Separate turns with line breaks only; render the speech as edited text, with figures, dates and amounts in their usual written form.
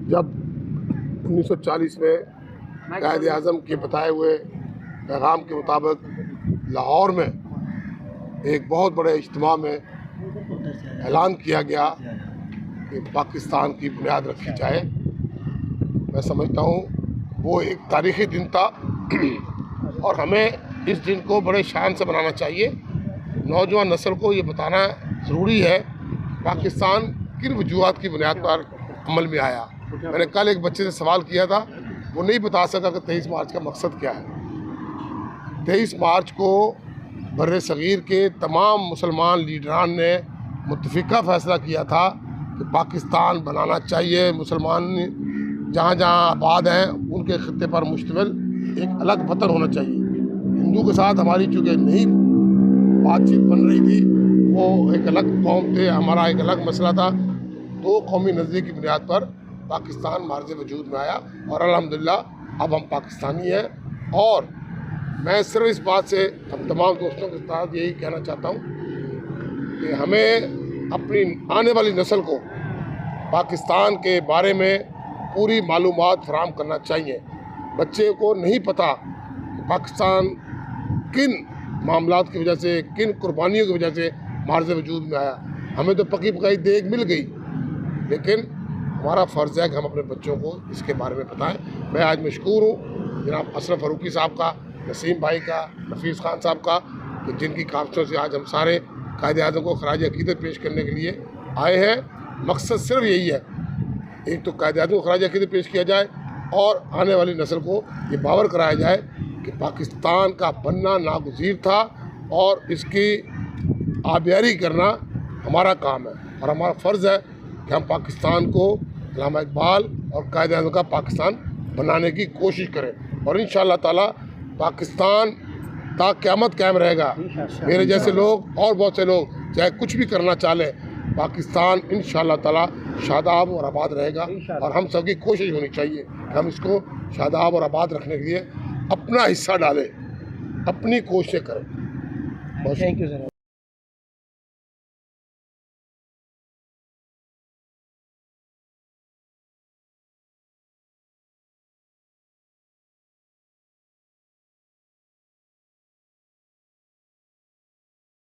جب 1940 میں قائد اعظم کے بتائے ہوئے پیغام کے مطابق لاہور میں ایک بہت بڑے اجتماع میں اعلان کیا گیا کہ پاکستان کی بنیاد رکھی جائے، میں سمجھتا ہوں وہ ایک تاریخی دن تھا اور ہمیں اس دن کو بڑے شان سے منانا چاہیے۔ نوجوان نسل کو یہ بتانا ضروری ہے پاکستان کن وجوہات کی بنیاد پر عمل میں آیا۔ میں نے کل ایک بچے سے سوال کیا تھا، وہ نہیں بتا سکا کہ 23 مارچ کا مقصد کیا ہے۔ 23 مارچ کو بر صغیر کے تمام مسلمان لیڈران نے متفقہ فیصلہ کیا تھا کہ پاکستان بنانا چاہیے، مسلمان جہاں جہاں آباد ہیں ان کے خطے پر مشتمل ایک الگ وطن ہونا چاہیے۔ ہندو کے ساتھ ہماری چونکہ نہیں بات چیت بن رہی تھی، وہ ایک الگ قوم تھے، ہمارا ایک الگ مسئلہ تھا، دو قومی نظریے کی بنیاد پر پاکستان معرض وجود میں آیا اور الحمدللہ اب ہم پاکستانی ہیں۔ اور میں صرف اس بات سے ہم تمام دوستوں کے ساتھ یہی کہنا چاہتا ہوں کہ ہمیں اپنی آنے والی نسل کو پاکستان کے بارے میں پوری معلومات فراہم کرنا چاہیے۔ بچے کو نہیں پتہ کہ پاکستان کن معاملات کی وجہ سے، کن قربانیوں کی وجہ سے معرض وجود میں آیا۔ ہمیں تو پکی پکائی دیگ مل گئی، لیکن ہمارا فرض ہے کہ ہم اپنے بچوں کو اس کے بارے میں بتائیں۔ میں آج مشکور ہوں جناب اشرف فاروقی صاحب کا، نسیم بھائی کا، نفیس خان صاحب کا، کہ جن کی کاوشوں سے آج ہم سارے قائد اعظم کو خراج عقیدت پیش کرنے کے لیے آئے ہیں۔ مقصد صرف یہی ہے، ایک تو قائد اعظم کو خراج عقیدت پیش کیا جائے اور آنے والی نسل کو یہ باور کرایا جائے کہ پاکستان کا بننا ناگزیر تھا اور اس کی آبیاری کرنا ہمارا کام ہے اور ہمارا فرض ہے کہ ہم پاکستان کو علامہ اقبال اور قائد اعظم کا پاکستان بنانے کی کوشش کریں، اور انشاءاللہ تعالی پاکستان تا قیامت قائم رہے گا۔ میرے جیسے لوگ اور بہت سے لوگ چاہے کچھ بھی کرنا چاہیں، پاکستان انشاءاللہ تعالی شاداب اور آباد رہے گا، اور ہم سب کی کوشش ہونی چاہیے کہ ہم اس کو شاداب اور آباد رکھنے کے لیے اپنا حصہ ڈالیں، اپنی کوششیں کریں۔
Thank you sir.